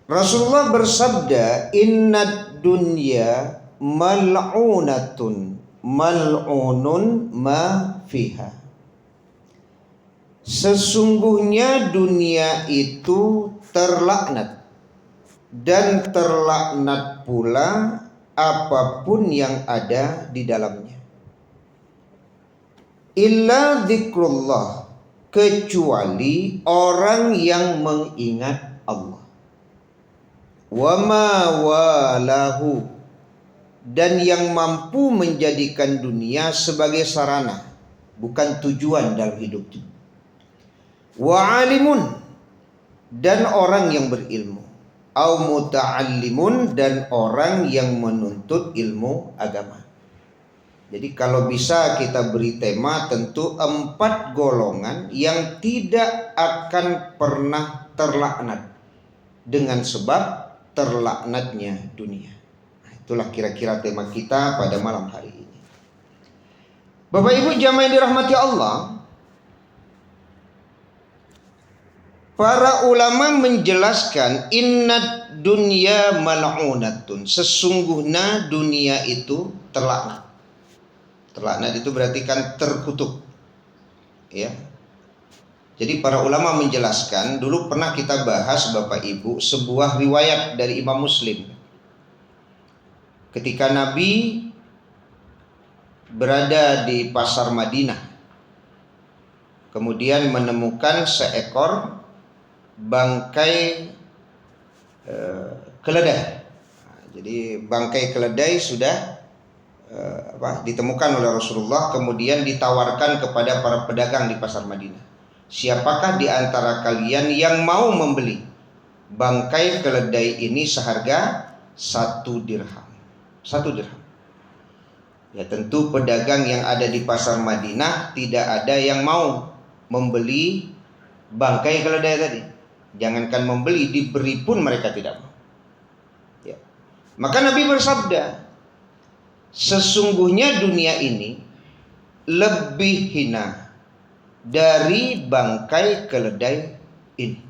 Rasulullah bersabda, "Innad dunya mal'unatun, mal'unun ma fiha." Sesungguhnya dunia itu terlaknat, dan terlaknat pula apapun yang ada di dalamnya. Illa dzikrullah, kecuali orang yang mengingat Allah. Wa ma walahu, dan yang mampu menjadikan dunia sebagai sarana, bukan tujuan dalam hidupnya. Wa alimun, dan orang yang berilmu. Au muta'allimun, dan orang yang menuntut ilmu agama. Jadi kalau bisa kita beri tema, tentu 4 golongan yang tidak akan pernah terlaknat dengan sebab terlaknatnya dunia. Nah, itulah kira-kira tema kita pada malam hari ini. Bapak Ibu jamaah yang dirahmati Allah, para ulama menjelaskan innad dunya mal'unatun, sesungguhnya dunia itu terlaknat. Terlaknat itu berarti kan terkutuk, ya. Jadi para ulama menjelaskan, dulu pernah kita bahas Bapak Ibu sebuah riwayat dari Imam Muslim. Ketika Nabi berada di pasar Madinah, kemudian menemukan seekor bangkai keledai. Jadi bangkai keledai sudah ditemukan oleh Rasulullah, kemudian ditawarkan kepada para pedagang di pasar Madinah. Siapakah di antara kalian yang mau membeli bangkai keledai ini seharga 1 dirham? 1 dirham. Ya, tentu pedagang yang ada di pasar Madinah tidak ada yang mau membeli bangkai keledai tadi. Jangankan membeli, diberi pun mereka tidak mau. Ya. Maka Nabi bersabda, sesungguhnya dunia ini lebih hina dari bangkai keledai ini.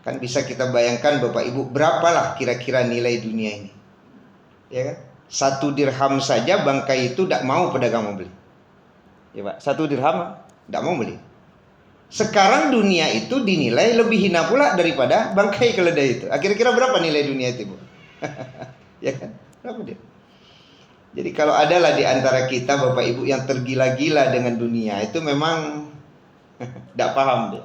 Kan bisa kita bayangkan Bapak Ibu, berapalah kira-kira nilai dunia ini, ya kan? 1 dirham saja bangkai itu tidak mau pedagang membeli, ya Pak. 1 dirham tidak mau beli. Sekarang dunia itu dinilai lebih hina pula daripada bangkai keledai itu. Kira-kira berapa nilai dunia itu, Bu? Ya kan? Berapa dia? Jadi kalau adalah di antara kita Bapak Ibu yang tergila-gila dengan dunia, itu memang tidak paham dia.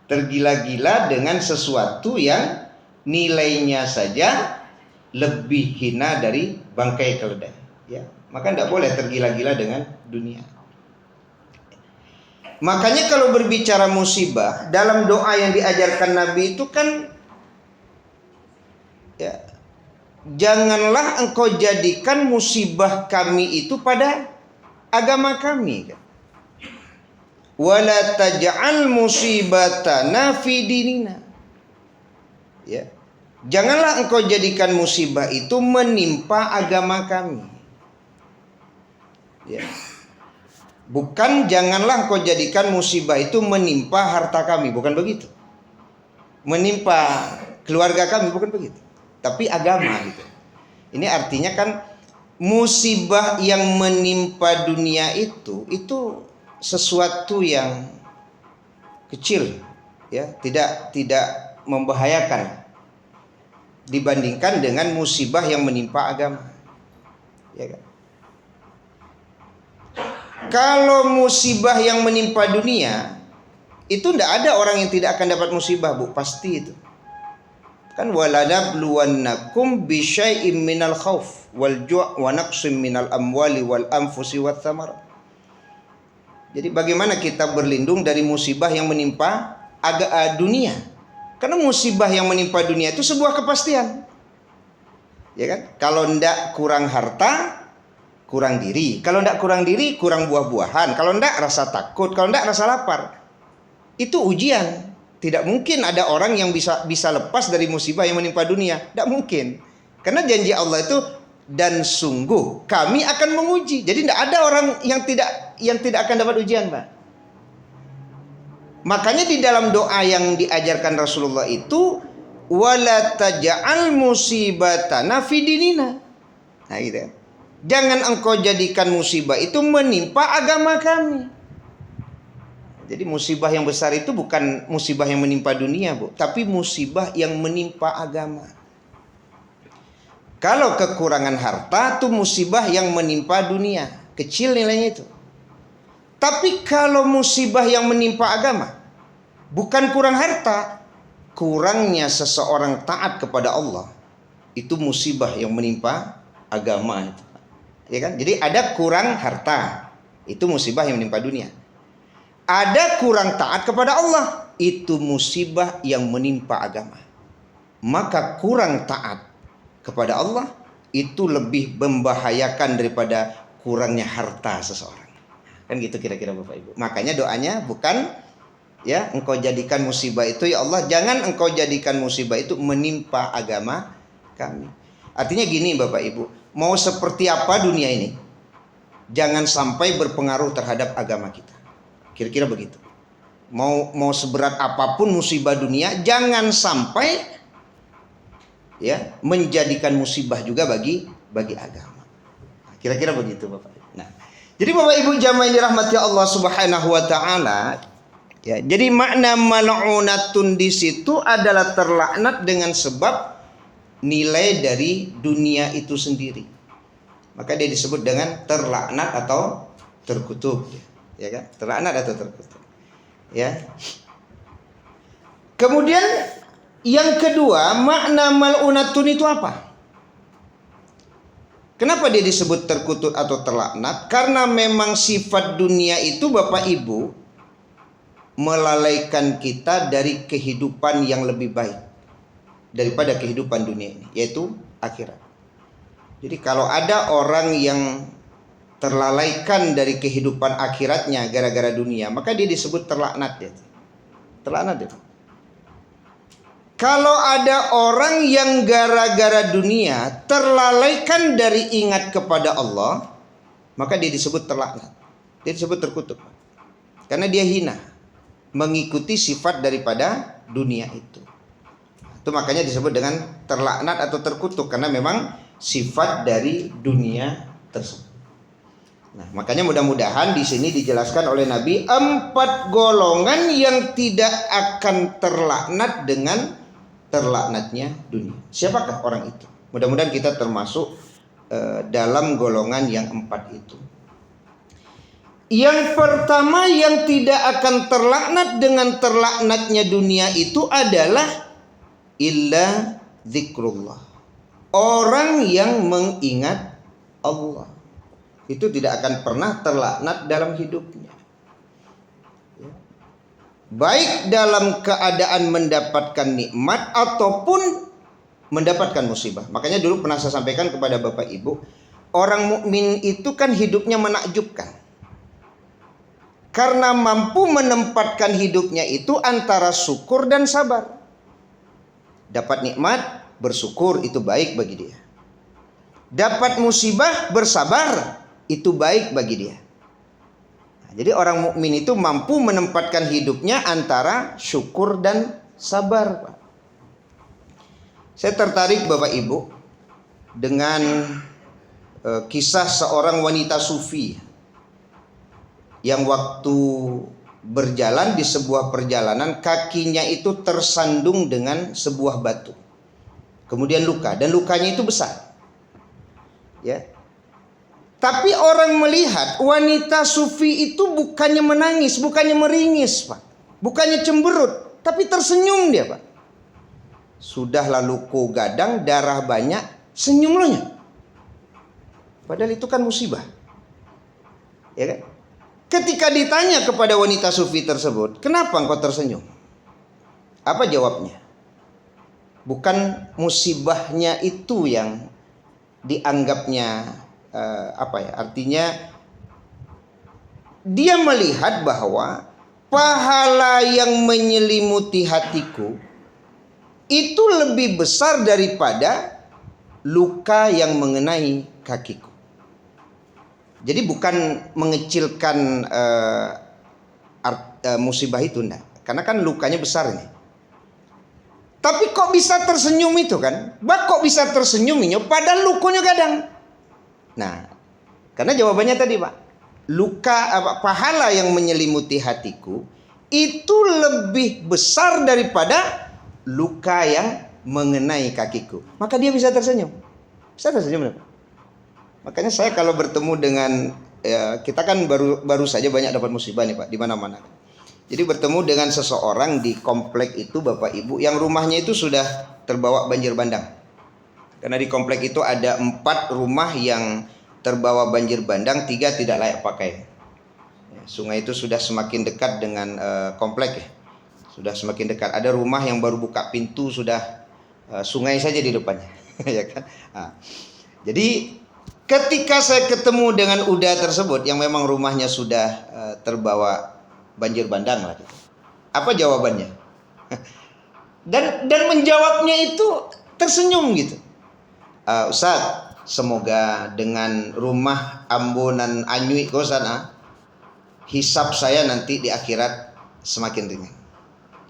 Tergila-gila dengan sesuatu yang nilainya saja lebih hina dari bangkai keledai. Ya, maka tidak boleh tergila-gila dengan dunia. Makanya kalau berbicara musibah, dalam doa yang diajarkan Nabi itu kan, ya, janganlah engkau jadikan musibah kami itu pada agama kami. Wala taj'al musibatana fi dinina. Ya. Janganlah engkau jadikan musibah itu menimpa agama kami. Ya. Bukan janganlah engkau jadikan musibah itu menimpa harta kami, bukan begitu. Menimpa keluarga kami, bukan begitu. Tapi agama gitu. Ini artinya kan musibah yang menimpa dunia itu sesuatu yang kecil, ya, tidak membahayakan dibandingkan dengan musibah yang menimpa agama. Ya kan? Kalau musibah yang menimpa dunia itu tidak ada orang yang tidak akan dapat musibah, Bu, pasti itu. Kan walanabluwannakum bisyai'im minal khauf wal ju' wa naqsim minal amwali wal anfusi wath thamar. Jadi bagaimana kita berlindung dari musibah yang menimpa dunia? Karena musibah yang menimpa dunia itu sebuah kepastian. Ya kan? Kalau ndak kurang harta, kurang diri. Kalau ndak kurang diri, kurang buah-buahan. Kalau ndak rasa takut, kalau ndak rasa lapar. Itu ujian. Tidak mungkin ada orang yang bisa lepas dari musibah yang menimpa dunia. Tidak mungkin. Karena janji Allah itu, dan sungguh kami akan menguji. Jadi tidak ada orang yang tidak akan dapat ujian, Pak. Makanya di dalam doa yang diajarkan Rasulullah itu, wala taj'al musibatana fi dinina. Nah, gitu. Jangan engkau jadikan musibah itu menimpa agama kami. Jadi musibah yang besar itu bukan musibah yang menimpa dunia, Bu, tapi musibah yang menimpa agama. Kalau kekurangan harta itu musibah yang menimpa dunia, kecil nilainya itu. Tapi kalau musibah yang menimpa agama, bukan kurang harta, kurangnya seseorang taat kepada Allah, itu musibah yang menimpa agama itu. Ya kan? Jadi ada kurang harta, itu musibah yang menimpa dunia. Ada kurang taat kepada Allah, itu musibah yang menimpa agama. Maka kurang taat kepada Allah itu lebih membahayakan daripada kurangnya harta seseorang. Kan gitu kira-kira Bapak Ibu. Makanya doanya bukan ya engkau jadikan musibah itu ya Allah, jangan engkau jadikan musibah itu menimpa agama kami. Artinya gini Bapak Ibu, mau seperti apa dunia ini, jangan sampai berpengaruh terhadap agama kita. Kira-kira begitu. Mau seberat apapun musibah dunia, jangan sampai ya menjadikan musibah juga bagi agama. Kira-kira begitu Bapak. Nah, jadi Bapak Ibu jamaah yang dirahmati Allah Subhanahu wa taala, ya, jadi makna mal'unatun di situ adalah terlaknat dengan sebab nilai dari dunia itu sendiri. Maka dia disebut dengan terlaknat atau terkutuk. Ya kan? Terlaknat atau terkutuk. Ya. Kemudian yang kedua, makna mal'unatun itu apa? Kenapa dia disebut terkutuk atau terlaknat? Karena memang sifat dunia itu Bapak Ibu melalaikan kita dari kehidupan yang lebih baik daripada kehidupan dunia ini, yaitu akhirat. Jadi kalau ada orang yang terlalaikan dari kehidupan akhiratnya gara-gara dunia, maka dia disebut terlaknat ya. Terlaknat itu. Kalau ada orang yang gara-gara dunia terlalaikan dari ingat kepada Allah, maka dia disebut terlaknat. Dia disebut terkutuk. Karena dia hina mengikuti sifat daripada dunia itu. Itu makanya disebut dengan terlaknat atau terkutuk, karena memang sifat dari dunia tersebut. Nah, makanya mudah-mudahan di sini dijelaskan oleh Nabi 4 golongan yang tidak akan terlaknat dengan terlaknatnya dunia. Siapakah orang itu? Mudah-mudahan kita termasuk dalam golongan yang 4 itu. Yang pertama yang tidak akan terlaknat dengan terlaknatnya dunia itu adalah illa zikrullah. Orang yang mengingat Allah itu tidak akan pernah terlaknat dalam hidupnya. Baik dalam keadaan mendapatkan nikmat ataupun mendapatkan musibah. Makanya dulu pernah saya sampaikan kepada Bapak Ibu, orang mukmin itu kan hidupnya menakjubkan. Karena mampu menempatkan hidupnya itu antara syukur dan sabar. Dapat nikmat, bersyukur, itu baik bagi dia. Dapat musibah, bersabar, itu baik bagi dia. Nah, jadi orang mukmin itu mampu menempatkan hidupnya antara syukur dan sabar, Pak. Saya tertarik Bapak Ibu dengan kisah seorang wanita sufi yang waktu berjalan di sebuah perjalanan, kakinya itu tersandung dengan sebuah batu. Kemudian luka, dan lukanya itu besar. Ya. Tapi orang melihat wanita sufi itu bukannya menangis, bukannya meringis, Pak. Bukannya cemberut, tapi tersenyum dia, Pak. Sudah lalu luka gadang, darah banyak, senyum loh nya. Padahal itu kan musibah. Ya kan? Ketika ditanya kepada wanita sufi tersebut, kenapa engkau tersenyum? Apa jawabnya? Bukan musibahnya itu yang dianggapnya artinya dia melihat bahwa pahala yang menyelimuti hatiku itu lebih besar daripada luka yang mengenai kakiku. Jadi bukan mengecilkan musibah itu, enggak. Karena kan lukanya besar ini. Tapi kok bisa tersenyum itu kan? Kok bisa tersenyum ini padahal lukanya kadang. Nah, karena jawabannya tadi Pak. Pahala yang menyelimuti hatiku itu lebih besar daripada luka yang mengenai kakiku. Maka dia bisa tersenyum. Bisa tersenyum Pak. Makanya saya kalau bertemu dengan kita kan baru saja banyak dapat musibah nih Pak di mana-mana. Jadi bertemu dengan seseorang di komplek itu Bapak Ibu yang rumahnya itu sudah terbawa banjir bandang. Karena di komplek itu ada 4 rumah yang terbawa banjir bandang, 3 tidak layak pakai. Sungai itu sudah semakin dekat dengan komplek ya. Sudah semakin dekat. Ada rumah yang baru buka pintu sudah sungai saja di depannya. Ya kan? Nah, jadi ketika saya ketemu dengan Uda tersebut yang memang rumahnya sudah terbawa banjir bandang lah gitu. Apa jawabannya? dan menjawabnya itu tersenyum gitu. Ustaz, semoga dengan rumah ambunan anyui ke sana, hisab saya nanti di akhirat semakin ringan.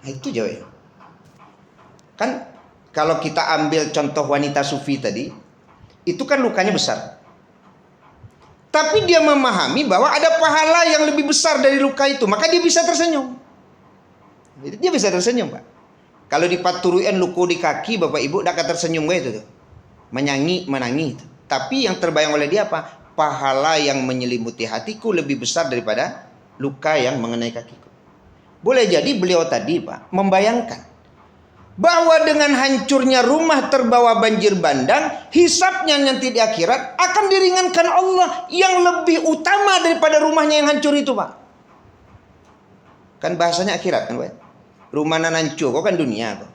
Nah, itu jawabnya. Kan kalau kita ambil contoh wanita sufi tadi, itu kan lukanya besar. Tapi dia memahami bahwa ada pahala yang lebih besar dari luka itu. Maka dia bisa tersenyum. Dia bisa tersenyum Pak. Kalau di paturuan luka di kaki Bapak Ibu tidak akan tersenyum gitu tuh. Menangi. Tapi yang terbayang oleh dia apa? Pahala yang menyelimuti hatiku lebih besar daripada luka yang mengenai kakiku. Boleh jadi beliau tadi Pak membayangkan bahwa dengan hancurnya rumah terbawa banjir bandang, hisabnya nanti di akhirat akan diringankan Allah yang lebih utama daripada rumahnya yang hancur itu Pak. Kan bahasanya akhirat kan Pak. Rumah nan hancur kok kan dunia kok.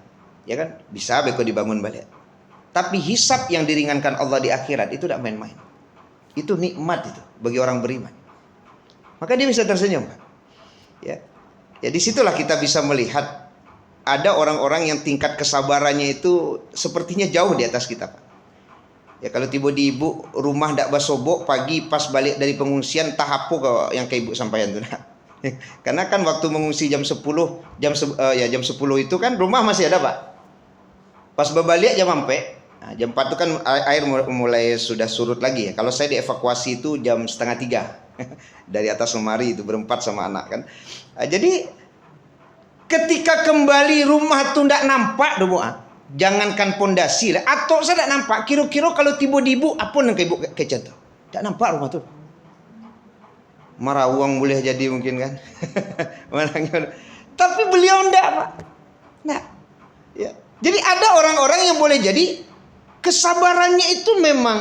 Ya kan bisa beko dibangun balik. Tapi hisab yang diringankan Allah di akhirat itu tidak main-main. Itu nikmat itu bagi orang beriman. Maka dia bisa tersenyum Pak. Ya. Ya disitulah kita bisa melihat ada orang-orang yang tingkat kesabarannya itu sepertinya jauh di atas kita Pak. Ya kalau tiba di ibu rumah ndak basobok pagi pas balik dari pengungsian tahapo yang ke ibu sampaian tuh. Nah. Karena kan waktu mengungsi jam 10 jam 10 itu kan rumah masih ada Pak. Pas berbalik jam sampai jam 4 itu kan air mulai sudah surut lagi ya. Kalau saya dievakuasi itu jam 2:30 dari atas lemari itu berempat sama anak kan. Jadi ketika kembali rumah tuh ndak nampak doa. Jangankan pondasi lah, atau saya ndak nampak. Kira-kira kalau tiba di ibu apa yang ke ibu kecentuh. Ndak nampak rumah tuh. Marawang boleh jadi mungkin kan. Tapi beliau ndak Pak. Nah, ya. Jadi ada orang-orang yang boleh jadi kesabarannya itu memang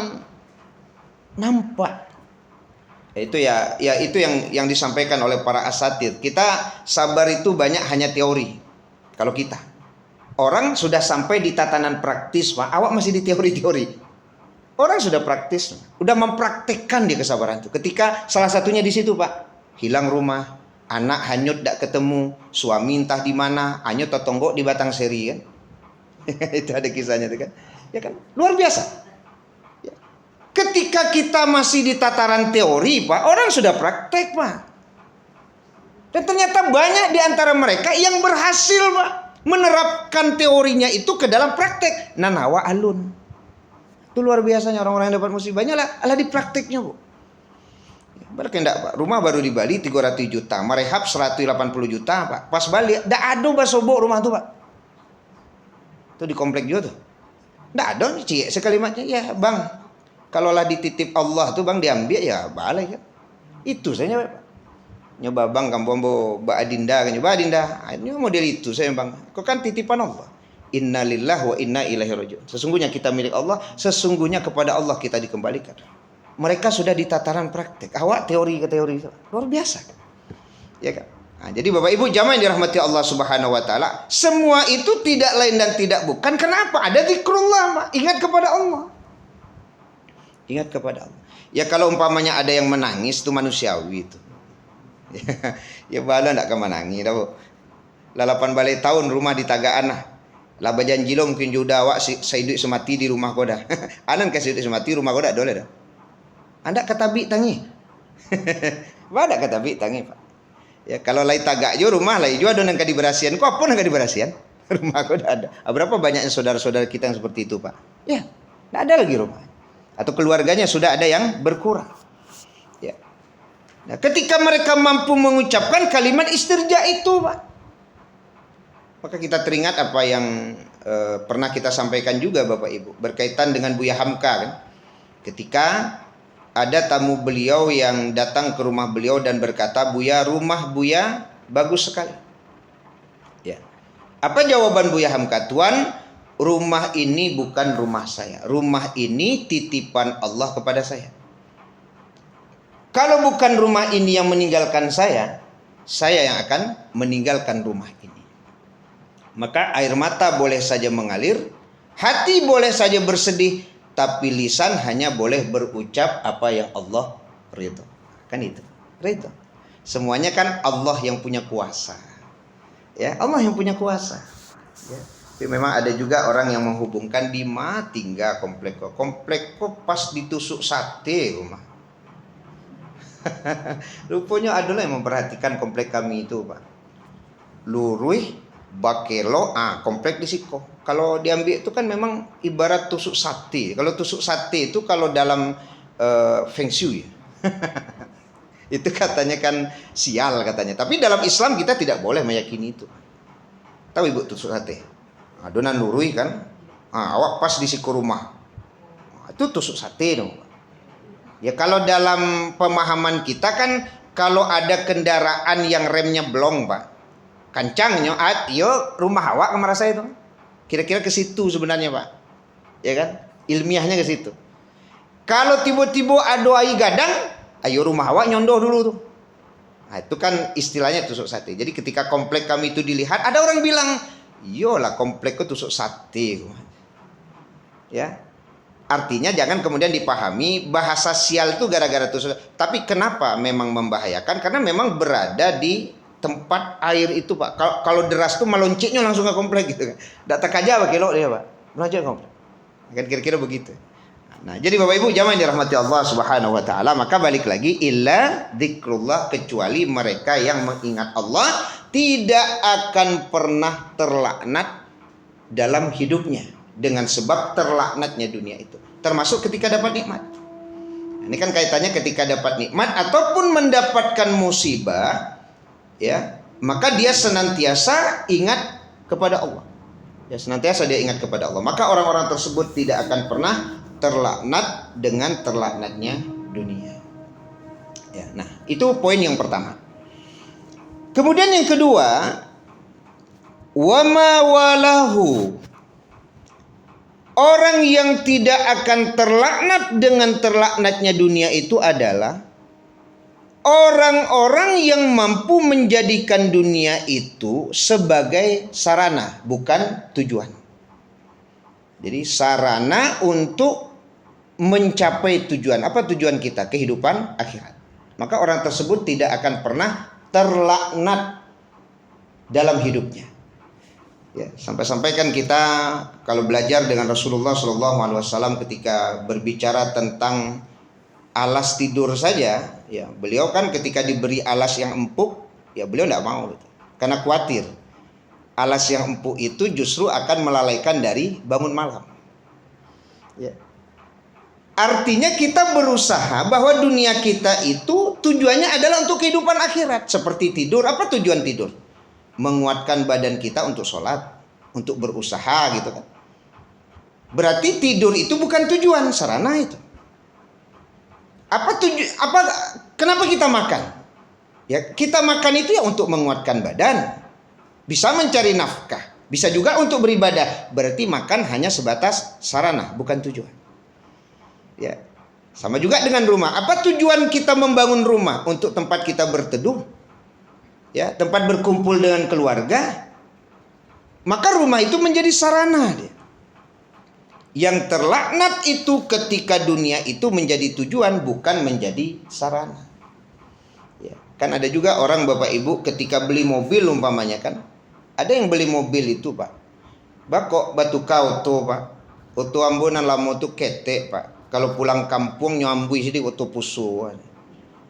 nampak. Itu itu yang disampaikan oleh para asatid. Kita sabar itu banyak hanya teori. Kalau kita orang sudah sampai di tatanan praktis Pak, awak masih di teori-teori. Orang sudah praktis, udah mempraktekkan dia kesabaran itu. Ketika salah satunya di situ Pak, hilang rumah, anak hanyut tidak ketemu, suami entah di mana, hanyut tetonggok di batang seri kan. Itu ada kisahnya itu kan. Ya kan, luar biasa. Ketika kita masih di tataran teori Pak, orang sudah praktek Pak. Dan ternyata banyak di antara mereka yang berhasil Pak menerapkan teorinya itu ke dalam praktek. Nanawa alun. Itu luar biasanya orang-orang yang dapat musibahnya lah di prakteknya Bu. Berarti enggak Pak, rumah baru di Bali 300 juta, merehab 180 juta Pak. Pas balik, enggak ada basobok rumah tuh Pak. Itu di komplek juga tuh. Enggak ada nih cie sekalimatnya, ya Bang. Kalau lah dititip Allah tuh Bang diambil ya balai kan. Itu saya nyoba Bang kampung Mbak Adinda kan nyoba Adinda. Ini model itu saya Bang. Kok kan titipan Allah. Innalillahi wa inna ilaihi rajiun. Sesungguhnya kita milik Allah, sesungguhnya kepada Allah kita dikembalikan. Mereka sudah di tataran praktek. Awak teori ke teori itu luar biasa. Ya kan? Nah, jadi Bapak Ibu jamaah yang dirahmati Allah Subhanahu wa taala, semua itu tidak lain dan tidak bukan kenapa? Ada zikrullah, ingat kepada Allah. Ingat kepada Allah. Ya kalau umpamanya ada yang menangis itu manusiawi itu. Ya bala ndak akan menangis dah. Lalapan balai tahun rumah di Tagaan lah. Lah janji lo mungkin juga awak saya hidup semati di rumah kau dah. Anan kasih hidup semati rumah kau dah boleh dah. Anda katabi tangi. Bada katabi tangi Pak. Ya kalau lai tagak jo rumah lai jo ada nang kadi berasian. Kau apa nang kadi berasian? Rumah aku udah ada. Berapa banyaknya saudara-saudara kita yang seperti itu, Pak? Ya, tidak ada lagi rumah. Atau keluarganya sudah ada yang berkurang. Ya. Nah, ketika mereka mampu mengucapkan kalimat istirja itu, Pak, maka kita teringat apa yang pernah kita sampaikan juga, Bapak Ibu, berkaitan dengan Buya Hamka kan. Ketika ada tamu beliau yang datang ke rumah beliau dan berkata, "Buya, rumah Buya bagus sekali." Ya. Apa jawaban Buya Hamka? "Tuan, rumah ini bukan rumah saya. Rumah ini titipan Allah kepada saya. Kalau bukan rumah ini yang meninggalkan saya yang akan meninggalkan rumah ini." Maka air mata boleh saja mengalir, hati boleh saja bersedih, tapi lisan hanya boleh berucap apa yang Allah ridho. Kan itu, ridho. Semuanya kan Allah yang punya kuasa. Ya, Allah yang punya kuasa. Ya. Tapi memang ada juga orang yang menghubungkan di tinggal komplek kok pas ditusuk sate rumah. Rupanya adalah yang memperhatikan komplek kami itu, Pak. Lurui Bakelo, komplek di Siko. Kalau diambil itu kan memang ibarat tusuk sate. Kalau tusuk sate itu kalau dalam Feng Shui itu katanya kan sial katanya. Tapi dalam Islam kita tidak boleh meyakini itu. Tahu Ibu tusuk sate? Adonan lurui kan? Awak pas di Siko rumah. Itu tusuk sate dong. Ya kalau dalam pemahaman kita kan kalau ada kendaraan yang remnya blong, Pak, kancangnya, yo rumah awak kamar saya itu. Kira-kira ke situ sebenarnya, Pak. Ya kan? Ilmiahnya ke situ. Kalau tiba-tiba ada air gadang, ayo rumah awak nyondoh dulu tuh. Nah, itu kan istilahnya tusuk sate. Jadi ketika komplek kami itu dilihat, ada orang bilang, "Iyalah komplekku tusuk sate." Ya. Artinya jangan kemudian dipahami bahasa sial itu gara-gara tusuk. Tapi kenapa memang membahayakan? Karena memang berada di tempat air itu, Pak. Kalau deras tuh melonciknya langsung ke komplek gitu kan. Data aja Pak kilo dia, Pak. Meloncat komplek. Kan kira-kira begitu. Nah, jadi Bapak Ibu jamaah yang dirahmati Allah Subhanahu wa taala, maka balik lagi illa dzikrullah, kecuali mereka yang mengingat Allah tidak akan pernah terlaknat dalam hidupnya dengan sebab terlaknatnya dunia itu. Termasuk ketika dapat nikmat. Ini kan kaitannya ketika dapat nikmat ataupun mendapatkan musibah, ya, maka dia senantiasa ingat kepada Allah. Ya, senantiasa dia ingat kepada Allah. Maka orang-orang tersebut tidak akan pernah terlaknat dengan terlaknatnya dunia. Ya, nah, itu poin yang pertama. Kemudian yang kedua, wama walahu. Orang yang tidak akan terlaknat dengan terlaknatnya dunia itu adalah orang-orang yang mampu menjadikan dunia itu sebagai sarana, bukan tujuan. Jadi sarana untuk mencapai tujuan. Apa tujuan kita? Kehidupan akhirat. Maka orang tersebut tidak akan pernah terlaknat dalam hidupnya. Ya, sampai-sampai kan kita kalau belajar dengan Rasulullah SAW ketika berbicara tentang alas tidur saja, ya beliau kan ketika diberi alas yang empuk, ya beliau tidak mau, gitu. Karena khawatir alas yang empuk itu justru akan melalaikan dari bangun malam. Ya. Artinya kita berusaha bahwa dunia kita itu tujuannya adalah untuk kehidupan akhirat. Seperti tidur, apa tujuan tidur? Menguatkan badan kita untuk sholat, untuk berusaha gitu kan. Berarti tidur itu bukan tujuan, sarana itu. Kenapa kita makan? Ya, kita makan itu ya untuk menguatkan badan. Bisa mencari nafkah, bisa juga untuk beribadah. Berarti makan hanya sebatas sarana, bukan tujuan. Ya. Sama juga dengan rumah. Apa tujuan kita membangun rumah? Untuk tempat kita berteduh. Ya, tempat berkumpul dengan keluarga. Maka rumah itu menjadi sarana dia. Yang terlaknat itu ketika dunia itu menjadi tujuan, bukan menjadi sarana. Ya, kan ada juga orang Bapak Ibu ketika beli mobil umpamanya kan. Ada yang beli mobil itu, Pak. Bakok batu kau tuh, Pak. Oto ambunan lamo tuh ketek, Pak. Kalau pulang kampung nyambui sini oto pusu.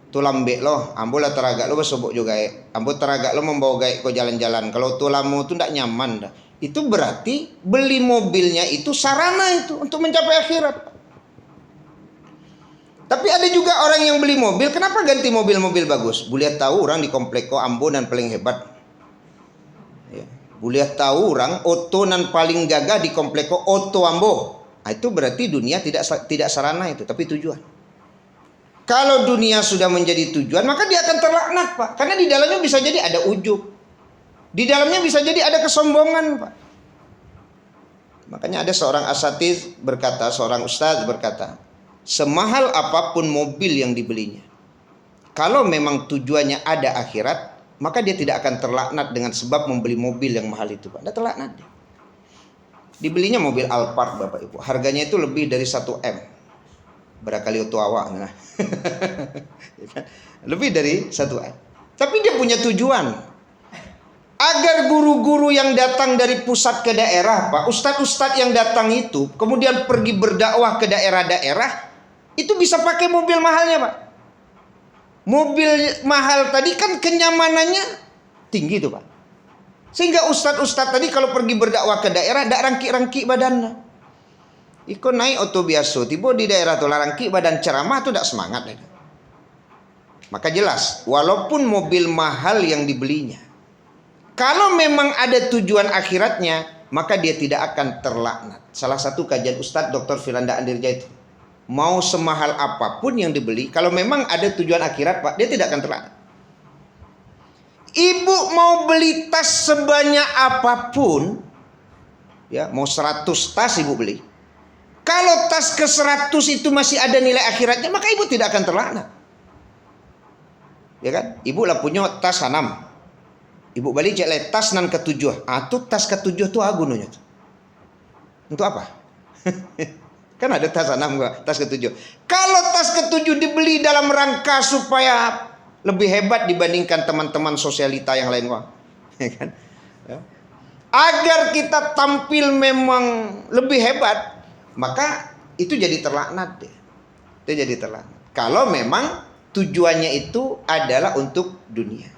Tu lambek lo, ambo lah teragak lo bersobok juga. Ambo teragak lo membawa gaek ko jalan-jalan. Kalau tu lamo tu ndak nyaman dah. itu berarti beli mobilnya itu sarana itu untuk mencapai akhirat. Tapi ada juga orang yang beli mobil, kenapa ganti mobil-mobil bagus? Buliat tahu orang di komplek Ambo dan paling hebat. Ya. Buliat tahu orang oto nan paling gagah di komplek Oto Ambo. Nah, itu berarti dunia tidak sarana itu, tapi tujuan. Kalau dunia sudah menjadi tujuan, maka dia akan terlaknat, Pak. Karena di dalamnya bisa jadi ada ujub. Di dalamnya bisa jadi ada kesombongan, Pak. Makanya ada seorang asatiz berkata, seorang ustaz berkata, semahal apapun mobil yang dibelinya, kalau memang tujuannya ada akhirat, maka dia tidak akan terlaknat dengan sebab membeli mobil yang mahal itu, Pak. Tidak terlaknat dia. Dibelinya mobil Alphard, Bapak Ibu. Harganya itu lebih dari 1 M. Berakali itu awak. Nah. Lebih dari 1 M. Tapi dia punya tujuan. Agar guru-guru yang datang dari pusat ke daerah, Pak, ustadz-ustadz yang datang itu kemudian pergi berdakwah ke daerah-daerah, itu bisa pakai mobil mahalnya, Pak. Mobil mahal tadi kan kenyamanannya tinggi tuh, Pak. Sehingga ustadz-ustadz tadi kalau pergi berdakwah ke daerah tidak rangki-rangki badannya. Ikut naik oto biasa, tiba di daerah tuh rangki badan ceramah tuh tidak semangat. Maka jelas, walaupun mobil mahal yang dibelinya, kalau memang ada tujuan akhiratnya, maka dia tidak akan terlaknat. Salah satu kajian Ustadz Dr. Firanda Andirja itu, mau semahal apapun yang dibeli, kalau memang ada tujuan akhirat, Pak, dia tidak akan terlaknat. Ibu mau beli tas sebanyak apapun, ya, mau 100 tas ibu beli, kalau tas ke 100 itu masih ada nilai akhiratnya, maka ibu tidak akan terlaknat. Ya kan? Ibu lah punya tas 6. Ibu balik cek tas nan ke-7. Ah, tuh tas ke-7 tuh agununya tuh. Untuk apa? Kan ada tas 6 gua, tas ke-7. Kalau tas ke-7 dibeli dalam rangka supaya lebih hebat dibandingkan teman-teman sosialita yang lain, wah. Ya kan? Agar kita tampil memang lebih hebat, maka itu jadi terlaknat deh. Itu jadi terlaknat. Kalau memang tujuannya itu adalah untuk dunia.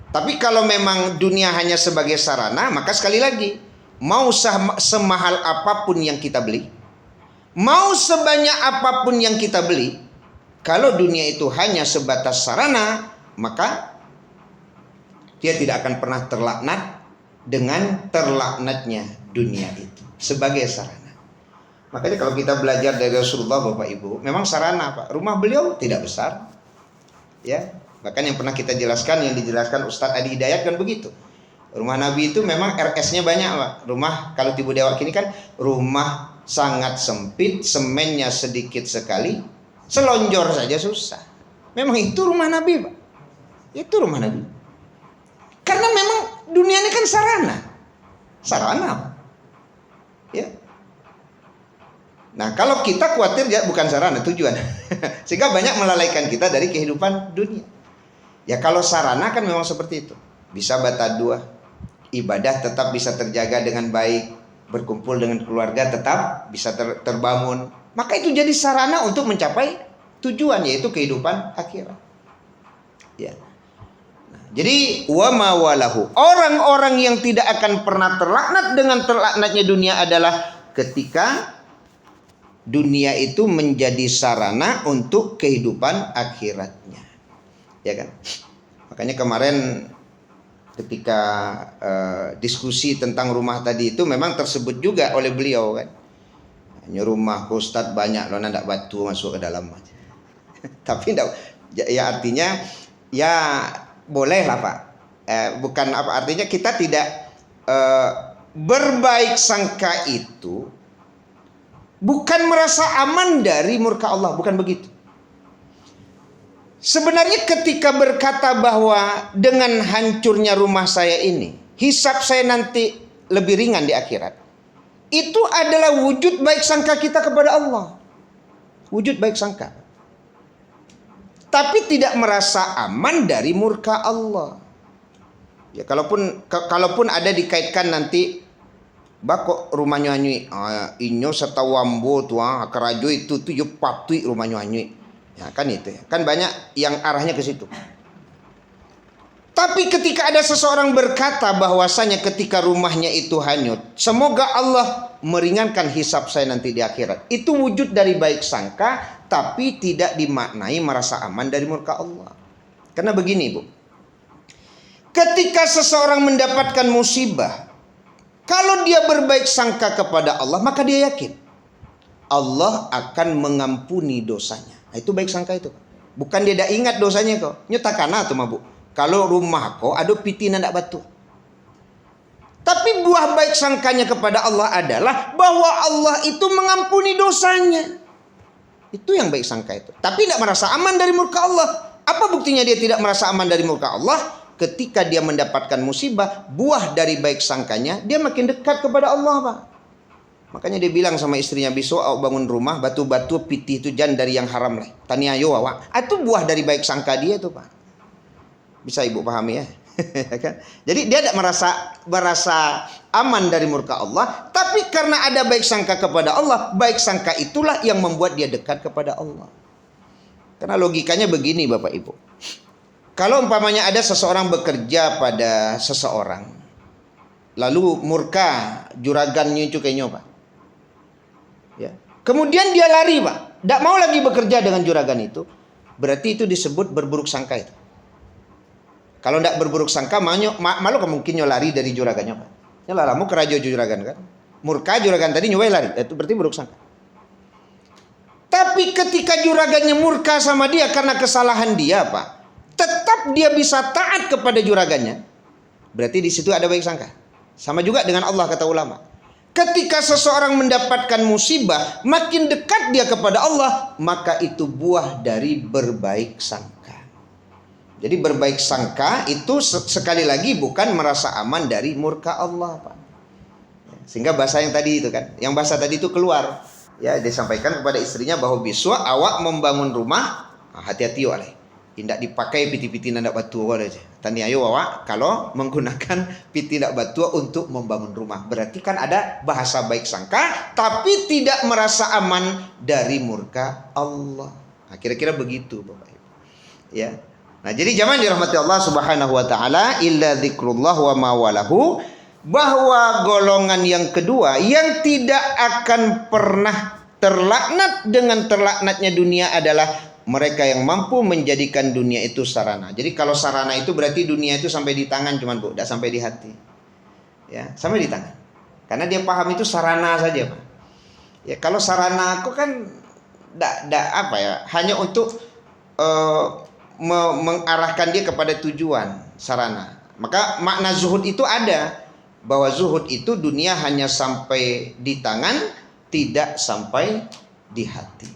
Tapi kalau memang dunia hanya sebagai sarana, maka sekali lagi, mau semahal apapun yang kita beli, mau sebanyak apapun yang kita beli, kalau dunia itu hanya sebatas sarana, maka dia tidak akan pernah terlaknat dengan terlaknatnya dunia itu sebagai sarana. Makanya kalau kita belajar dari Rasulullah, Bapak Ibu, memang sarana, Pak. Rumah beliau tidak besar, ya. Bahkan yang pernah kita jelaskan, yang dijelaskan Ustadz Adi Hidayat kan begitu. Rumah Nabi itu memang RS-nya banyak, Pak. Rumah kalau tibu dewak ini kan rumah sangat sempit, semennya sedikit sekali, selonjor saja susah. Memang itu rumah Nabi, Pak. Itu rumah Nabi. Karena memang dunia ini kan sarana. Sarana, Pak. Ya. Nah, kalau kita khawatir ya bukan sarana, tujuan. Sehingga banyak melalaikan kita dari kehidupan dunia. Ya kalau sarana kan memang seperti itu. Bisa bata dua, ibadah tetap bisa terjaga dengan baik, berkumpul dengan keluarga tetap bisa terbangun. Maka itu jadi sarana untuk mencapai tujuan, yaitu kehidupan akhirat. Ya. Nah, jadi wa ma walahu, orang-orang yang tidak akan pernah terlaknat dengan terlaknatnya dunia adalah ketika dunia itu menjadi sarana untuk kehidupan akhiratnya. Ya kan? Makanya kemarin ketika diskusi tentang rumah tadi itu memang tersebut juga oleh beliau kan. Hanya rumah Ustadz banyak loh, ndak batu masuk ke dalam. Tapi enggak, ya artinya ya boleh lah Pak. Bukan apa artinya kita tidak berbaik sangka itu bukan merasa aman dari murka Allah, bukan begitu. Sebenarnya ketika berkata bahwa dengan hancurnya rumah saya ini, hisab saya nanti lebih ringan di akhirat, itu adalah wujud baik sangka kita kepada Allah. Wujud baik sangka. Tapi tidak merasa aman dari murka Allah. Ya kalaupun ada dikaitkan nanti bako rumahnya nyui, inyo serta wambo tua kerajo itu tuh patui rumahnya nyui. Ya kan itu ya. Kan banyak yang arahnya ke situ. Tapi ketika ada seseorang berkata bahwasanya ketika rumahnya itu hanyut, semoga Allah meringankan hisab saya nanti di akhirat. Itu wujud dari baik sangka, tapi tidak dimaknai merasa aman dari murka Allah. Karena begini, Bu. Ketika seseorang mendapatkan musibah, kalau dia berbaik sangka kepada Allah, maka dia yakin Allah akan mengampuni dosanya. Nah, itu baik sangka itu. Bukan dia tidak ingat dosanya kok. Nyetakana tuh, Bu. Kalau rumah kau ada pitinan ndak batu. Tapi buah baik sangkanya kepada Allah adalah bahwa Allah itu mengampuni dosanya. Itu yang baik sangka itu. Tapi tidak merasa aman dari murka Allah. Apa buktinya dia tidak merasa aman dari murka Allah? Ketika dia mendapatkan musibah, buah dari baik sangkanya, dia makin dekat kepada Allah, Pak. Makanya dia bilang sama istrinya, besok awak bangun rumah, batu-batu pitih itu jangan dari yang haram lah. Taniayo awak. Itu buah dari baik sangka dia itu, Pak. Bisa ibu pahami ya? Jadi dia tidak merasa aman dari murka Allah, tapi karena ada baik sangka kepada Allah, baik sangka itulah yang membuat dia dekat kepada Allah. Karena logikanya begini, Bapak Ibu. Kalau umpamanya ada seseorang bekerja pada seseorang, lalu murka juragannya itu kayaknya, Pak. Ya. Kemudian dia lari, Pak. Tidak mau lagi bekerja dengan juragan itu, berarti itu disebut berburuk sangka itu. Kalau tidak berburuk sangka, malu kemungkinan lari dari juragannya, Pak. Ya lah, mau kerajo juragan kan. Murka juragan tadi nyuwai lari. Itu berarti buruk sangka. Tapi ketika juragannya murka sama dia karena kesalahan dia, Pak, tetap dia bisa taat kepada juragannya. Berarti di situ ada baik sangka. Sama juga dengan Allah, kata ulama. Ketika seseorang mendapatkan musibah, makin dekat dia kepada Allah, maka itu buah dari berbaik sangka. Jadi berbaik sangka itu sekali lagi bukan merasa aman dari murka Allah, Pak. Sehingga bahasa yang tadi itu kan, yang bahasa tadi itu keluar. Ya, disampaikan kepada istrinya bahwa besok awak membangun rumah, hati-hati oleh. Tidak dipakai piti-piti nandak batu aja. Tani ayo awak kalau menggunakan piti nandak batu untuk membangun rumah. Berarti kan ada bahasa baik sangka, tapi tidak merasa aman dari murka Allah. Nah, kira-kira begitu, Bapak Ibu. Ya. Nah, jadi jamaah dirahmati Allah Subhanahu wa taala, illa dzikrullah wa ma walahu, bahwa golongan yang kedua yang tidak akan pernah terlaknat dengan terlaknatnya dunia adalah mereka yang mampu menjadikan dunia itu sarana. Jadi kalau sarana itu berarti dunia itu sampai di tangan cuman, Bu, tidak sampai di hati. Ya, sampai di tangan. Karena dia paham itu sarana saja, Pak. Ya, kalau sarana aku kan apa ya, hanya untuk mengarahkan dia kepada tujuan, sarana. Maka makna zuhud itu ada, bahwa zuhud itu dunia hanya sampai di tangan, tidak sampai di hati.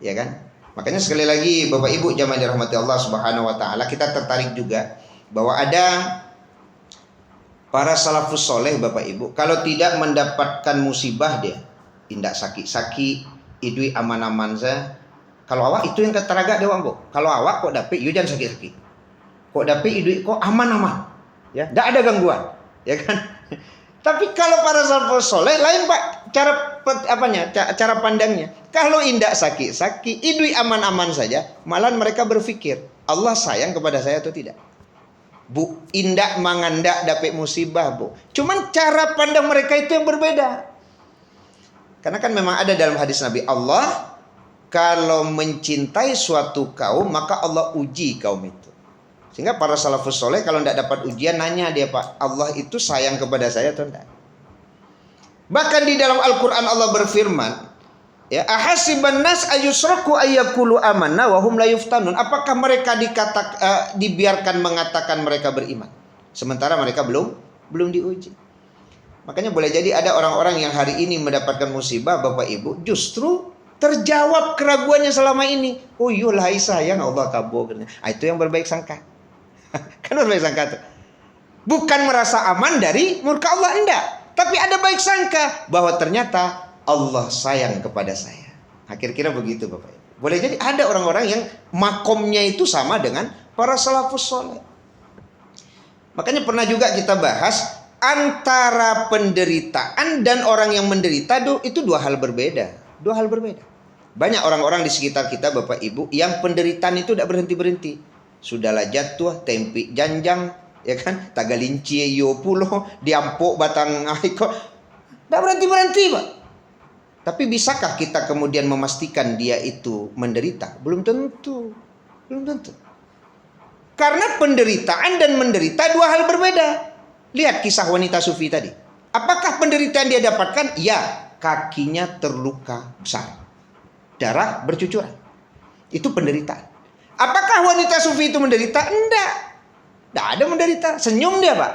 Ya kan? Makanya sekali lagi Bapak Ibu jamaah dirahmati Allah Subhanahu wa taala, kita tertarik juga bahwa ada para salafus soleh, Bapak Ibu, kalau tidak mendapatkan musibah dia indak sakit-sakit, idui aman-aman saja. Kalau awak itu yang keteraga dewa, Bu. Kalau awak kok dapet you jangan sakit-sakit. Kok dapet idui kok aman-aman. Ya, tidak ada gangguan, ya kan? Tapi kalau para salafus soleh lain, Pak, cara pandangnya. Kalau indak sakit-sakit, idui aman-aman saja, malah mereka berpikir Allah sayang kepada saya atau tidak. Bu, indak mangandak dapat musibah, Bu. Cuman cara pandang mereka itu yang berbeda. Karena kan memang ada dalam hadis Nabi, Allah kalau mencintai suatu kaum, maka Allah uji kaum itu. Sehingga para salafus soleh kalau tidak dapat ujian, nanya dia, Pak, Allah itu sayang kepada saya atau tidak? Bahkan di dalam Al-Quran Allah berfirman, ya, ahasiban nas ayusraku ayyakulu amanna wa hum la yuftanun. Apakah mereka dibiarkan mengatakan mereka beriman sementara mereka belum diuji? Makanya boleh jadi ada orang-orang yang hari ini mendapatkan musibah, Bapak Ibu, justru terjawab keraguannya selama ini. Oh iyalah, sayang Allah kabulkan. Itu yang berbaik sangka. Kan berbaik sangka tuh. Bukan merasa aman dari murka Allah, enggak. Tapi ada baik sangka bahwa ternyata Allah sayang kepada saya. Nah, kira-kira begitu, Bapak Ibu. Boleh jadi ada orang-orang yang makomnya itu sama dengan para salafus soleh. Makanya pernah juga kita bahas antara penderitaan dan orang yang menderita itu dua hal berbeda. Dua hal berbeda. Banyak orang-orang di sekitar kita, Bapak Ibu, yang penderitaan itu tidak berhenti-berhenti. Sudahlah jatuh, tempi janjang, ya kan? Tagalinci yo pulo, diampuk batang aiko. Tidak berhenti-berhenti, Pak. Tapi bisakah kita kemudian memastikan dia itu menderita? Belum tentu. Belum tentu. Karena penderitaan dan menderita dua hal berbeda. Lihat kisah wanita sufi tadi. Apakah penderitaan dia dapatkan? Ya, kakinya terluka besar. Darah bercucuran. Itu penderitaan. Apakah wanita sufi itu menderita? Enggak. Enggak ada menderita. Senyum dia, Pak.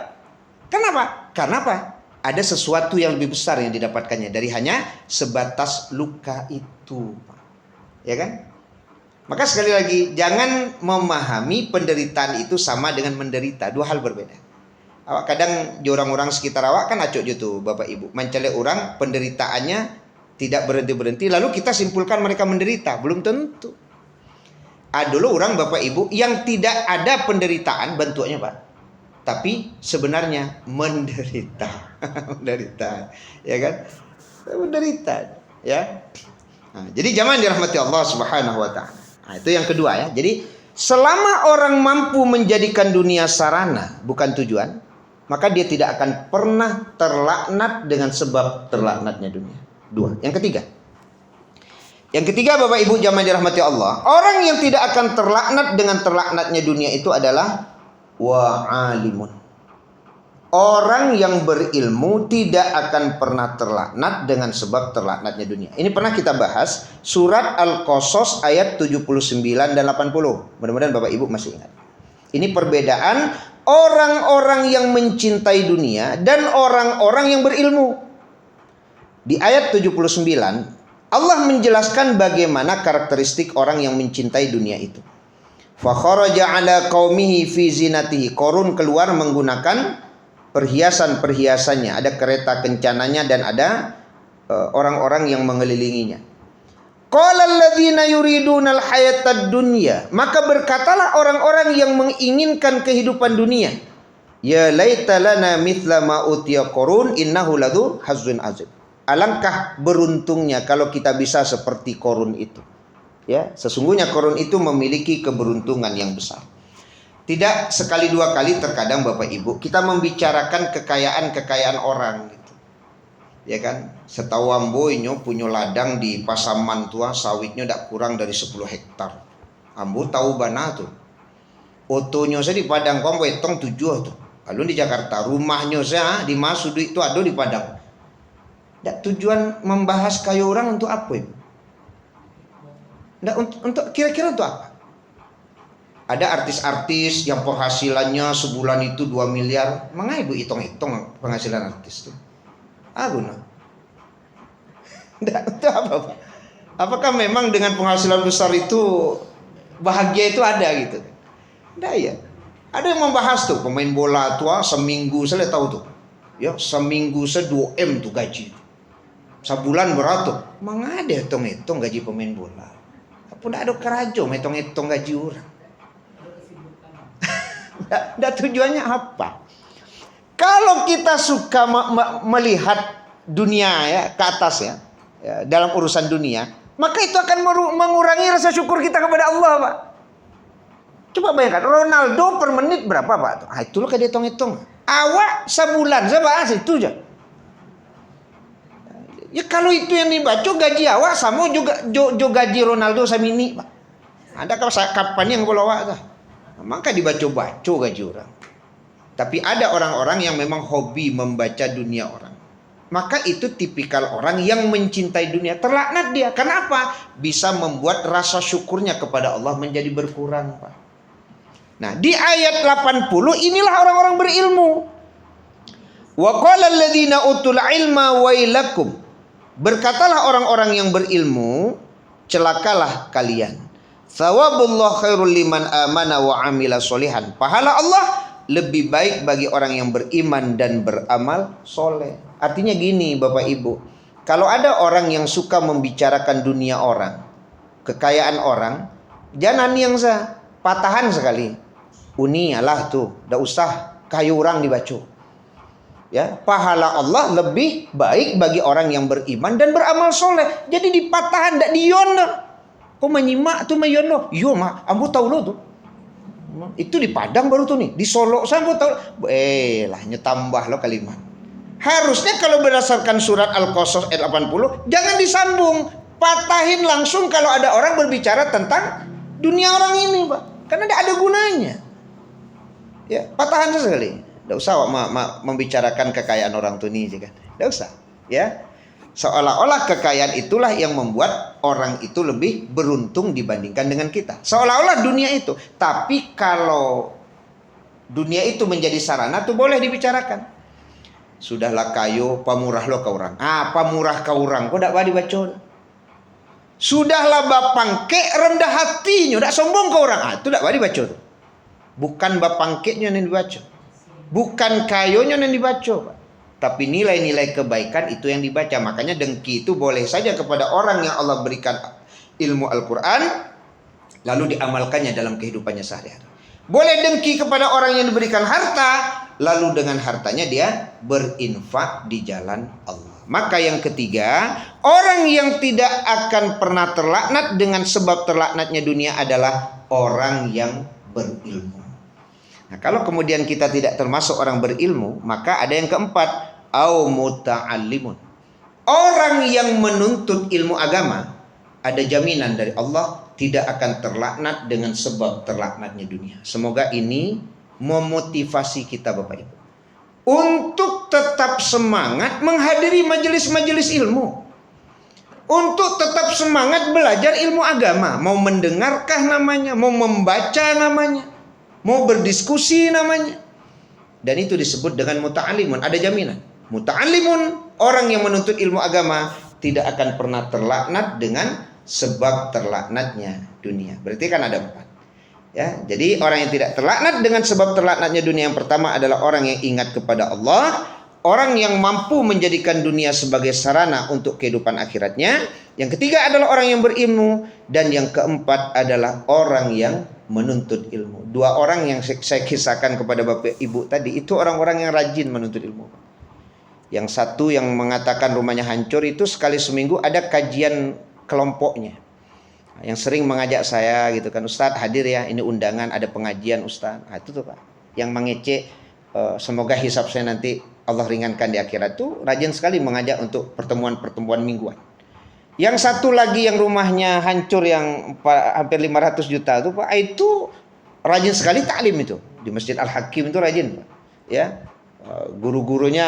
Kenapa? Karena apa? Ada sesuatu yang lebih besar yang didapatkannya dari hanya sebatas luka itu, Pak. Ya kan? Maka sekali lagi, jangan memahami penderitaan itu sama dengan menderita. Dua hal berbeda. Awak kadang di orang-orang sekitar awak kan acok gitu, Bapak Ibu. Mencari orang penderitaannya tidak berhenti-berhenti, lalu kita simpulkan mereka menderita. Belum tentu. Ada dulu orang Bapak Ibu yang tidak ada penderitaan bentuknya, Pak. Tapi sebenarnya menderita. Menderita. Ya kan? Menderita. Ya. Nah, jadi jangan dirahmati Allah Subhanahu wa taala. Nah, itu yang kedua ya. Jadi selama orang mampu menjadikan dunia sarana bukan tujuan, maka dia tidak akan pernah terlaknat dengan sebab terlaknatnya dunia. Dua. Yang ketiga. Yang ketiga Bapak Ibu jamaah dirahmati Allah, orang yang tidak akan terlaknat dengan terlaknatnya dunia itu adalah wa'alimun. Orang yang berilmu tidak akan pernah terlaknat dengan sebab terlaknatnya dunia. Ini pernah kita bahas surat Al-Qasas ayat 79 dan 80. Mudah-mudahan Bapak Ibu masih ingat. Ini perbedaan orang-orang yang mencintai dunia dan orang-orang yang berilmu. Di ayat 79 Allah menjelaskan bagaimana karakteristik orang yang mencintai dunia itu. Fa kharaja ala qaumihi fi zinatihi. Qarun keluar menggunakan perhiasan-perhiasannya, ada kereta kencananya dan ada orang-orang yang mengelilinginya. Qala alladzina yuriduna al-hayatad dunya. Maka berkatalah orang-orang yang menginginkan kehidupan dunia, ya laita lana mithla ma utiya Qarun innahu ladzu hazzun azim. Alangkah beruntungnya kalau kita bisa seperti Qarun itu. Ya, sesungguhnya Qarun itu memiliki keberuntungan yang besar. Tidak sekali dua kali terkadang Bapak Ibu kita membicarakan kekayaan-kekayaan orang gitu. Ya kan? Setahu ambo inyo punya ladang di Pasaman tua, sawitnya tidak kurang dari 10 hektar. Ambo tahu bana tuh. Otonya saya di Padang Kombo etong 7 tuh. Lalu di Jakarta, rumahnya saya di Masudi itu ada di Padang. Nggak, tujuan membahas kayu orang untuk apa Ibu? Nggak, untuk kira-kira untuk apa? Ada artis-artis yang penghasilannya sebulan itu 2 miliar. Mengapa Ibu hitung-hitung penghasilan artis itu? Guna. Nggak, untuk apa Pak? Apakah memang dengan penghasilan besar itu bahagia itu ada gitu? Nggak ya. Ada yang membahas tuh pemain bola tua seminggu saya tahu tuh. Ya, seminggu 2M tuh gaji. Sebulan beratus. Mang ada hitung-hitung gaji pemain bola. Apa ndak ada kerajo hitung-hitung gaji orang. Ndak tujuannya apa? Kalau kita suka melihat dunia ya ke atas ya, dalam urusan dunia, maka itu akan mengurangi rasa syukur kita kepada Allah, Pak. Coba bayangkan Ronaldo per menit berapa, Pak? Itu loh kayak hitung-hitung. Awak sebulan saya bahas itu aja. Ya kalau itu yang dibaca gaji awak sama juga gaji Ronaldo sama ini, Pak. Ada kapan yang boleh awak tuh? Maka dibaca-baca gaji orang. Tapi ada orang-orang yang memang hobi membaca dunia orang. Maka itu tipikal orang yang mencintai dunia. Terlaknat dia. Kenapa? Bisa membuat rasa syukurnya kepada Allah menjadi berkurang, Pak. Nah, di ayat 80 inilah orang-orang berilmu. Wa qala alladziina utul ilma wailakum. Berkatalah orang-orang yang berilmu, celakalah kalian. Thawabullah khairul liman amana wa amila solihan. Pahala Allah lebih baik bagi orang yang beriman dan beramal soleh. Artinya gini Bapak Ibu, kalau ada orang yang suka membicarakan dunia orang, kekayaan orang, jangan yang patahan sekali. Uni alah tuh, dah usah kayu orang dibaca. Ya, pahala Allah lebih baik bagi orang yang beriman dan beramal soleh. Jadi dipatahan, tidak diyono. Kau menyimak tuh mayono. Yo mak, ambu tahu lo tuh. Itu di Padang baru tuh nih, di Solo sama tahu. Lah nyetambah lo kalimat. Harusnya kalau berdasarkan surat Al-Qasas ayat 80, jangan disambung. Patahin langsung kalau ada orang berbicara tentang dunia orang ini, Pak. Karena tidak ada gunanya. Ya, patahan sekali. Tidak usah membicarakan kekayaan orang tuh nih, kan? Tidak usah, ya. Seolah-olah kekayaan itulah yang membuat orang itu lebih beruntung dibandingkan dengan kita. Seolah-olah dunia itu. Tapi kalau dunia itu menjadi sarana tuh boleh dibicarakan. Sudahlah kayo, pamurah lo ke orang. Pamurah ke orang, kok tidak dibaca. Sudahlah bapangke rendah hatinya, tidak sombong ke orang. Itu tidak dibaca. Bukan bapangkenya yang dibaca. Bukan kayonya yang dibaca, Pak. Tapi nilai-nilai kebaikan itu yang dibaca. Makanya dengki itu boleh saja kepada orang yang Allah berikan ilmu Al-Quran, lalu diamalkannya dalam kehidupannya sehari-hari. Boleh dengki kepada orang yang diberikan harta, lalu dengan hartanya dia berinfak di jalan Allah. Maka yang ketiga, orang yang tidak akan pernah terlaknat dengan sebab terlaknatnya dunia adalah orang yang berilmu. Nah, kalau kemudian kita tidak termasuk orang berilmu, maka ada yang keempat, au muta'allimun. Orang yang menuntut ilmu agama, ada jaminan dari Allah tidak akan terlaknat dengan sebab terlaknatnya dunia. Semoga ini memotivasi kita Bapak Ibu untuk tetap semangat menghadiri majelis-majelis ilmu. Untuk tetap semangat belajar ilmu agama. Mau mendengarkah namanya, mau membaca namanya, mau berdiskusi namanya. Dan itu disebut dengan muta'allimun. Ada jaminan. Muta'allimun, orang yang menuntut ilmu agama, tidak akan pernah terlaknat dengan sebab terlaknatnya dunia. Berarti kan ada 4. Ya, jadi orang yang tidak terlaknat dengan sebab terlaknatnya dunia, yang pertama adalah orang yang ingat kepada Allah, orang yang mampu menjadikan dunia sebagai sarana untuk kehidupan akhiratnya. Yang ketiga adalah orang yang berilmu, dan yang keempat adalah orang yang menuntut ilmu. 2 orang yang saya kisahkan kepada Bapak Ibu tadi, itu orang-orang yang rajin menuntut ilmu. Yang satu yang mengatakan rumahnya hancur itu sekali seminggu ada kajian kelompoknya. Yang sering mengajak saya gitu kan, Ustadz hadir ya, ini undangan ada pengajian Ustadz. Itu tuh Pak, yang mengecek semoga hisab saya nanti Allah ringankan di akhirat, tuh rajin sekali mengajak untuk pertemuan-pertemuan mingguan. Yang satu lagi yang rumahnya hancur yang hampir 500 juta itu Pak, itu rajin sekali taklim itu di Masjid Al-Hakim, itu rajin Pak. Ya, guru-gurunya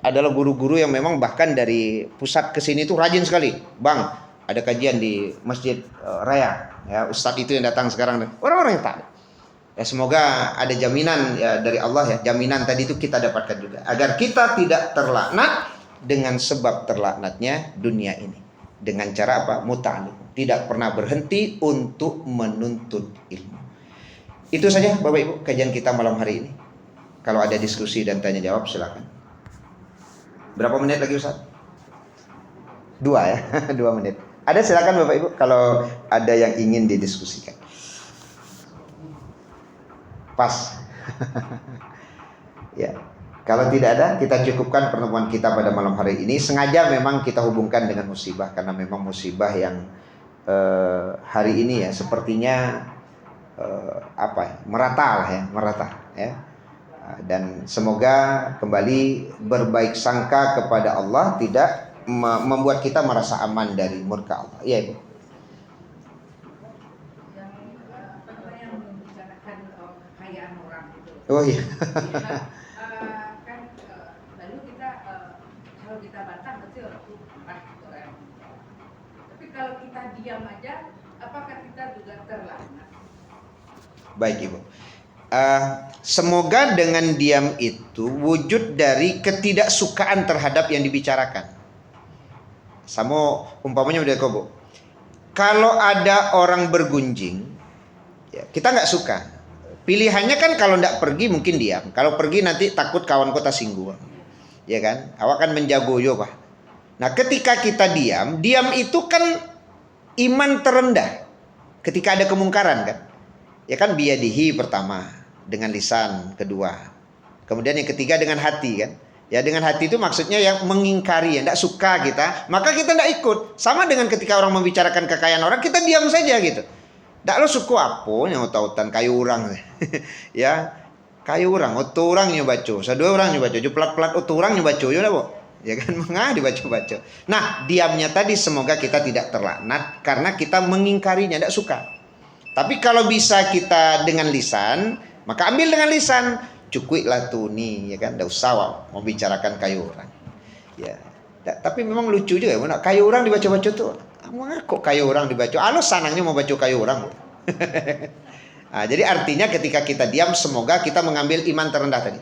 adalah guru-guru yang memang bahkan dari pusat ke sini tuh rajin sekali. Bang, ada kajian di Masjid Raya. Ya, Ustadz itu yang datang sekarang. Orang-orang yang taklim. Ya, semoga ada jaminan ya, dari Allah ya. Jaminan tadi itu kita dapatkan juga. Agar kita tidak terlaknat dengan sebab terlaknatnya dunia ini. Dengan cara apa? Muta'allim. Tidak pernah berhenti untuk menuntut ilmu. Itu saja Bapak Ibu kajian kita malam hari ini. Kalau ada diskusi dan tanya jawab silakan. Berapa menit lagi Ustaz? 2 ya, 2 menit. Ada silakan Bapak Ibu kalau ada yang ingin didiskusikan. Pas. Ya. Kalau tidak ada, kita cukupkan pertemuan kita pada malam hari ini. Sengaja memang kita hubungkan dengan musibah, karena memang musibah yang hari ini ya sepertinya merata ya. Dan semoga kembali berbaik sangka kepada Allah, tidak membuat kita merasa aman dari murka Allah. Iya Ibu. Yang membicarakan kekayaan orang itu. Oh iya. Lalu kita kalau kita bantah berarti orang itu marah orang. Tapi kalau kita diam aja, apakah kita juga terlaknat? Baik Ibu. Semoga dengan diam itu wujud dari ketidaksukaan terhadap yang dibicarakan. Sama umpamanya udah Bu. Kalau ada orang bergunjing, ya, kita nggak suka. Pilihannya kan kalau nggak pergi mungkin diam. Kalau pergi nanti takut kawan kota singgung, ya kan? Awak kan menjago yo Pak. Nah ketika kita diam itu kan iman terendah. Ketika ada kemungkaran kan, ya kan biyadihi pertama dengan lisan, kedua, kemudian yang ketiga dengan hati kan. Ya dengan hati itu maksudnya yang mengingkari, yang tidak suka kita, maka kita tidak ikut. Sama dengan ketika orang membicarakan kekayaan orang, kita diam saja gitu. Dak lo suku apa yang tautan kayu orang. Ya, kayu orang, oto orang yang baca, sadua orang yang baca, jo pelat-pelat oto orang yang baca, yo dah, Bu. Ya kan, mengah dibaca-baca. Nah, diamnya tadi semoga kita tidak terlaknat karena kita mengingkarinya, tidak suka. Tapi kalau bisa kita dengan lisan, maka ambil dengan lisan. Cukuplah tuh nih, ya kan, tidak usah mau bicarakan kayu orang. Ya, tapi memang lucu juga, kayu orang dibaca-baca tuh. Kok kayu orang dibaca? Alo sanangnya mau baca kayu orang. Nah, jadi artinya ketika kita diam, semoga kita mengambil iman terendah tadi.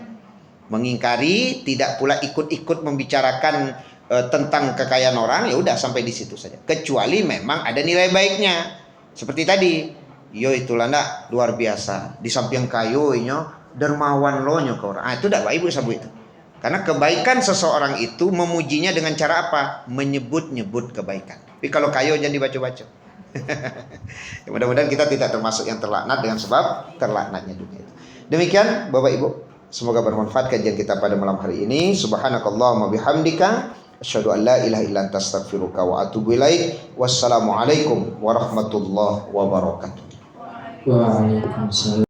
Mengingkari, tidak pula ikut-ikut membicarakan tentang kekayaan orang, ya udah sampai di situ saja. Kecuali memang ada nilai baiknya. Seperti tadi, yo itulah ndak luar biasa. Di samping kayu dermawan lo ke orang. Ah, itu tidak baik Bu Sabu itu. Karena kebaikan seseorang itu memujinya dengan cara apa? Menyebut-nyebut kebaikan. Tapi kalau kayu jangan dibaca-baca. Ya, mudah-mudahan kita tidak termasuk yang terlaknat dengan sebab terlaknatnya dunia itu. Demikian Bapak Ibu, semoga bermanfaat kajian kita pada malam hari ini. Subhanakallahumma bihamdika asyhadu an la ilaha illa anta astaghfiruka wa atubu ilaik. Wassalamualaikum warahmatullahi wabarakatuh. Waalaikumsalam.